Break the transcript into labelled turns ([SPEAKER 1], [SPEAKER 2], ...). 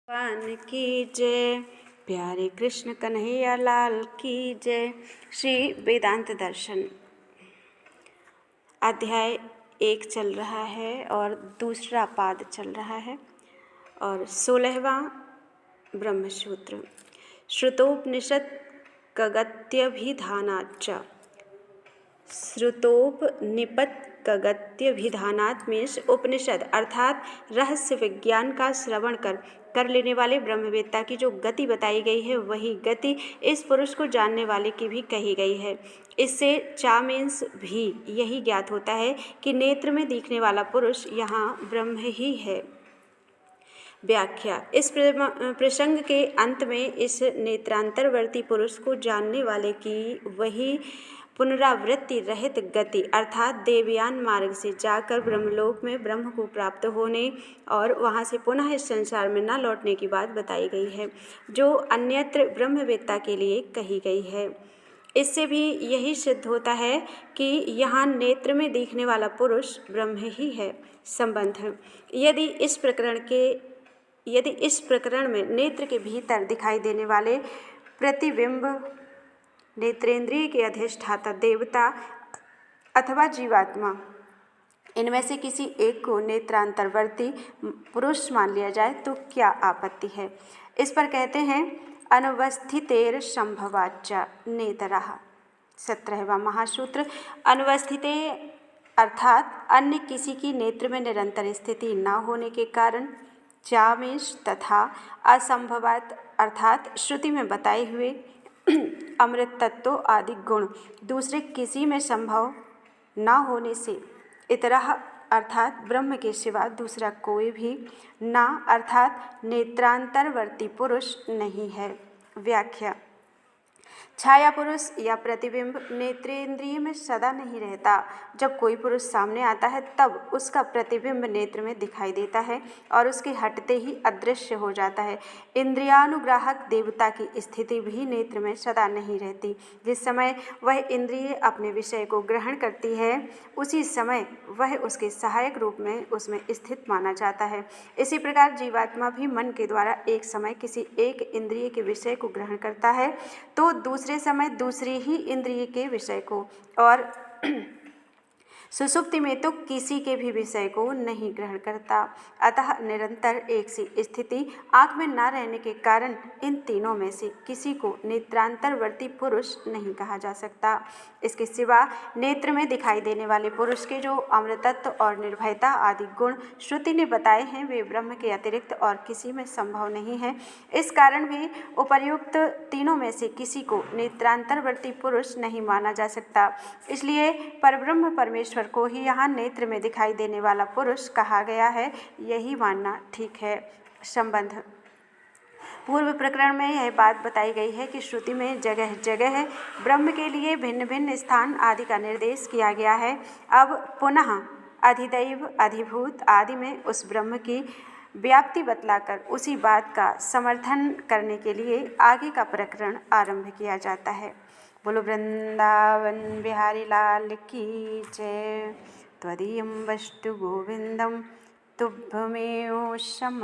[SPEAKER 1] भगवान की जय। प्यारे कृष्ण कन्हैया लाल की जय। श्री वेदांत दर्शन अध्याय 1 चल रहा है और दूसरा पाद चल रहा है और 16वां ब्रह्मसूत्र। श्रुतोपनिषद कगत्यभिधानाच्च। श्रुतोपनिषद कगत्यभिधानात् मीन्स उपनिषद अर्थात रहस्य विज्ञान का श्रवण कर लेने वाले ब्रह्मवेत्ता की जो गति बताई गई है वही गति इस पुरुष को जानने वाले की भी कही गई है। इससे चा मीन्स भी यही ज्ञात होता है कि नेत्र में दिखने वाला पुरुष यहाँ ब्रह्म ही है। व्याख्या। इस प्रसंग के अंत में इस नेत्रांतरवर्ती पुरुष को जानने वाले की वही पुनरावृत्ति रहित गति अर्थात देवयान मार्ग से जाकर ब्रह्मलोक में ब्रह्म को प्राप्त होने और वहाँ से पुनः इस संसार में न लौटने की बात बताई गई है, जो अन्यत्र ब्रह्मवेत्ता के लिए कही गई है। इससे भी यही सिद्ध होता है कि यहाँ नेत्र में दिखने वाला पुरुष ब्रह्म ही है। संबंध। यदि इस प्रकरण में नेत्र के भीतर दिखाई देने वाले प्रतिबिंब नेत्रेंद्रिय के अधिष्ठाता देवता अथवा जीवात्मा इनमें से किसी एक को नेत्रांतरवर्ती पुरुष मान लिया जाए तो क्या आपत्ति है। इस पर कहते हैं अनवस्थितेर संभवाच्च नेतरः। 17वां महासूत्र। अनुवस्थिते अर्थात अन्य किसी की नेत्र में निरंतर स्थिति न होने के कारण, चामेश तथा असंभवात अर्थात श्रुति में बताए हुए अमृत तत्व आदि गुण दूसरे किसी में संभव न होने से, इतरः अर्थात ब्रह्म के सिवा दूसरा कोई भी न अर्थात नेत्रांतरवर्ती पुरुष नहीं है। व्याख्या। छाया पुरुष या प्रतिबिंब नेत्रेंद्रिय में सदा नहीं रहता। जब कोई पुरुष सामने आता है तब उसका प्रतिबिंब नेत्र में दिखाई देता है और उसके हटते ही अदृश्य हो जाता है। इंद्रियानुग्राहक देवता की स्थिति भी नेत्र में सदा नहीं रहती। जिस समय वह इंद्रिय अपने विषय को ग्रहण करती है उसी समय वह उसके सहायक रूप में उसमें स्थित माना जाता है। इसी प्रकार जीवात्मा भी मन के द्वारा एक समय किसी एक इंद्रिय के विषय को ग्रहण करता है तो दूसरे समय दूसरी ही इंद्रिय के विषय को, और सुषुप्ति में तो किसी के भी विषय को नहीं ग्रहण करता। अतः निरंतर एक सी स्थिति आँख में न रहने के कारण इन तीनों में से किसी को नेत्रांतरवर्ती पुरुष नहीं कहा जा सकता। इसके सिवा नेत्र में दिखाई देने वाले पुरुष के जो अमृतत्व और निर्भयता आदि गुण श्रुति ने बताए हैं वे ब्रह्म के अतिरिक्त और किसी में संभव नहीं है। इस कारण भी उपर्युक्त तीनों में से किसी को नेत्रांतरवर्ती पुरुष नहीं माना जा सकता। इसलिए परब्रह्म परमेश्वर को ही यहाँ नेत्र में दिखाई देने वाला पुरुष कहा गया है, यही मानना ठीक है। संबंध। पूर्व प्रकरण में यह बात बताई गई है कि श्रुति में जगह जगह ब्रह्म के लिए भिन्न भिन्न स्थान आदि का निर्देश किया गया है। अब पुनः अधिदैव अधिभूत आदि में उस ब्रह्म की व्याप्ति बतलाकर उसी बात का समर्थन करने के लिए आगे का प्रकरण आरंभ किया जाता है। बोलो वृंदावन बिहारी लाल की जय। त्वदीयं वस्तु गोविंदम तुभ्यमेव शम।